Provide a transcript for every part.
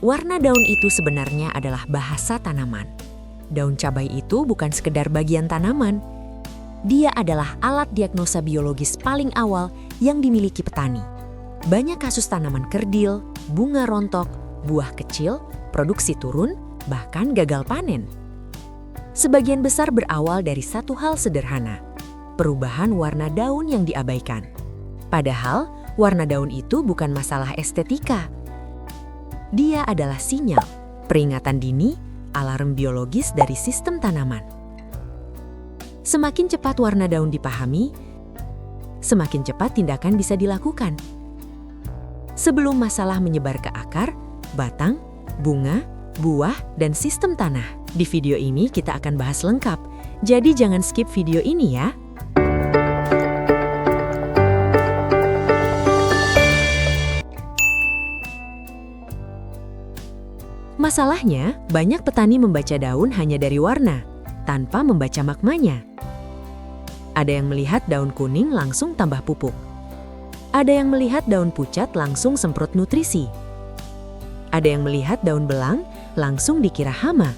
warna daun itu sebenarnya adalah bahasa tanaman. Daun cabai itu bukan sekedar bagian tanaman. Dia adalah alat diagnosa biologis paling awal yang dimiliki petani. Banyak kasus tanaman kerdil, bunga rontok, buah kecil, produksi turun, bahkan gagal panen. Sebagian besar berawal dari satu hal sederhana, perubahan warna daun yang diabaikan. Padahal, warna daun itu bukan masalah estetika. Dia adalah sinyal, peringatan dini, alarm biologis dari sistem tanaman. Semakin cepat warna daun dipahami, semakin cepat tindakan bisa dilakukan. Sebelum masalah menyebar ke akar, batang, bunga, buah, dan sistem tanah. Di video ini kita akan bahas lengkap, jadi jangan skip video ini ya. Masalahnya, banyak petani membaca daun hanya dari warna, tanpa membaca maknanya. Ada yang melihat daun kuning langsung tambah pupuk. Ada yang melihat daun pucat langsung semprot nutrisi. Ada yang melihat daun belang langsung dikira hama.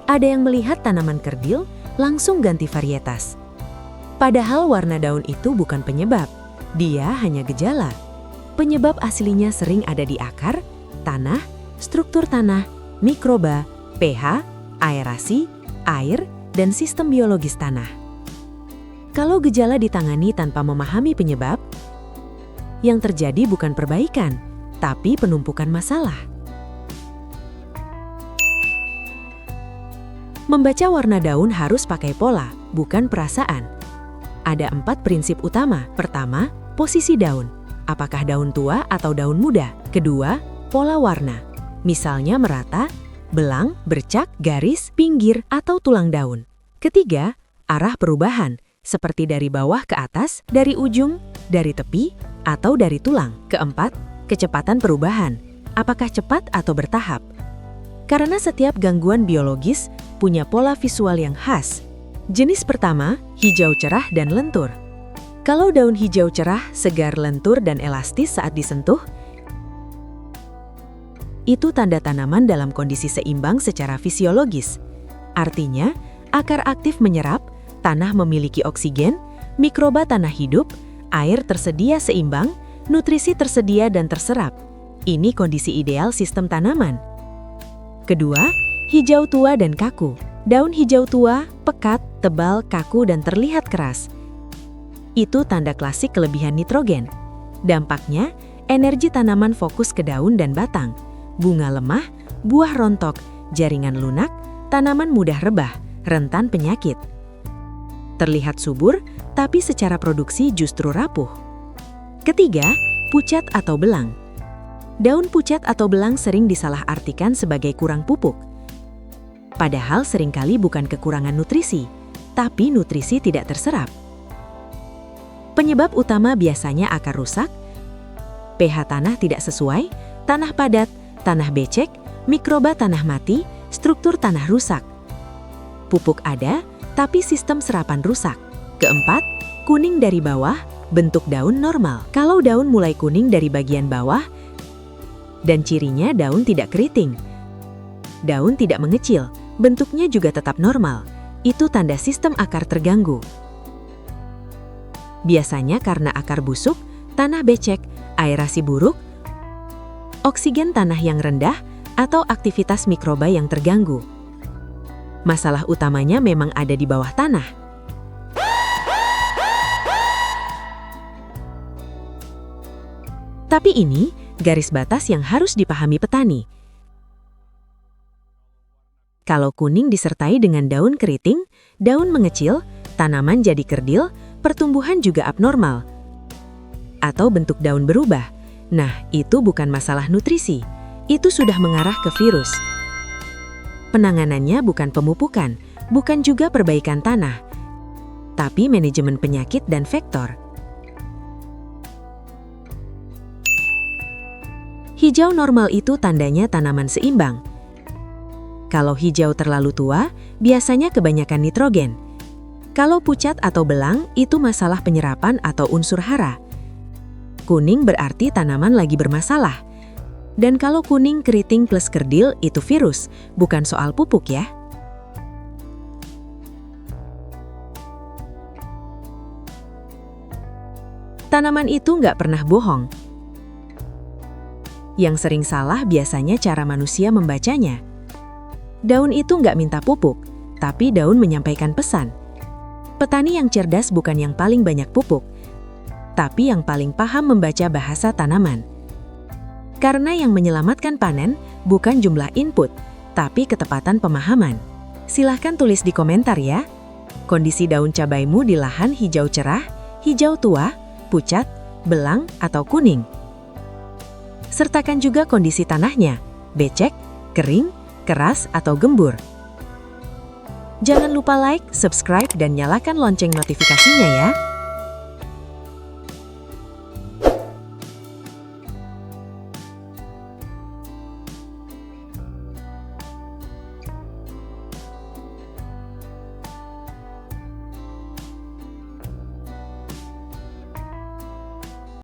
Ada yang melihat tanaman kerdil langsung ganti varietas. Padahal warna daun itu bukan penyebab, dia hanya gejala. Penyebab aslinya sering ada di akar, tanah, struktur tanah, mikroba, pH, aerasi, air, dan sistem biologis tanah. Kalau gejala ditangani tanpa memahami penyebab, yang terjadi bukan perbaikan, tapi penumpukan masalah. Membaca warna daun harus pakai pola, bukan perasaan. Ada 4 prinsip utama. Pertama, posisi daun. Apakah daun tua atau daun muda? Kedua, pola warna. Misalnya merata, belang, bercak, garis, pinggir, atau tulang daun. Ketiga, arah perubahan, seperti dari bawah ke atas, dari ujung, dari tepi, atau dari tulang. Keempat, kecepatan perubahan. Apakah cepat atau bertahap? Karena setiap gangguan biologis punya pola visual yang khas. Jenis pertama, hijau cerah dan lentur. Kalau daun hijau cerah, segar, lentur, dan elastis saat disentuh, itu tanda tanaman dalam kondisi seimbang secara fisiologis. Artinya, akar aktif menyerap, tanah memiliki oksigen, mikroba tanah hidup, air tersedia seimbang, nutrisi tersedia dan terserap. Ini kondisi ideal sistem tanaman. Kedua, hijau tua dan kaku. Daun hijau tua, pekat, tebal, kaku, dan terlihat keras. Itu tanda klasik kelebihan nitrogen. Dampaknya, energi tanaman fokus ke daun dan batang. Bunga lemah, buah rontok, jaringan lunak, tanaman mudah rebah, rentan penyakit. Terlihat subur, tapi secara produksi justru rapuh. Ketiga, pucat atau belang. Daun pucat atau belang sering disalahartikan sebagai kurang pupuk. Padahal seringkali bukan kekurangan nutrisi, tapi nutrisi tidak terserap. Penyebab utama biasanya akar rusak, pH tanah tidak sesuai, tanah padat, tanah becek, mikroba tanah mati, struktur tanah rusak. Pupuk ada, tapi sistem serapan rusak. Keempat, kuning dari bawah, bentuk daun normal. Kalau daun mulai kuning dari bagian bawah, dan cirinya daun tidak keriting, daun tidak mengecil, bentuknya juga tetap normal, itu tanda sistem akar terganggu. Biasanya karena akar busuk, tanah becek, aerasi buruk, oksigen tanah yang rendah, atau aktivitas mikroba yang terganggu. Masalah utamanya memang ada di bawah tanah. Tapi ini garis batas yang harus dipahami petani. Kalau kuning disertai dengan daun keriting, daun mengecil, tanaman jadi kerdil, pertumbuhan juga abnormal, atau bentuk daun berubah. Nah, itu bukan masalah nutrisi, itu sudah mengarah ke virus. Penanganannya bukan pemupukan, bukan juga perbaikan tanah, tapi manajemen penyakit dan vektor. Hijau normal itu tandanya tanaman seimbang. Kalau hijau terlalu tua, biasanya kebanyakan nitrogen. Kalau pucat atau belang, itu masalah penyerapan atau unsur hara. Kuning berarti tanaman lagi bermasalah. Dan kalau kuning, keriting plus kerdil itu virus, bukan soal pupuk ya. Tanaman itu nggak pernah bohong. Yang sering salah biasanya cara manusia membacanya. Daun itu nggak minta pupuk, tapi daun menyampaikan pesan. Petani yang cerdas bukan yang paling banyak pupuk, tapi yang paling paham membaca bahasa tanaman. Karena yang menyelamatkan panen bukan jumlah input, tapi ketepatan pemahaman. Silahkan tulis di komentar ya. Kondisi daun cabaimu di lahan hijau cerah, hijau tua, pucat, belang, atau kuning. Sertakan juga kondisi tanahnya, becek, kering, keras, atau gembur. Jangan lupa like, subscribe, dan nyalakan lonceng notifikasinya ya.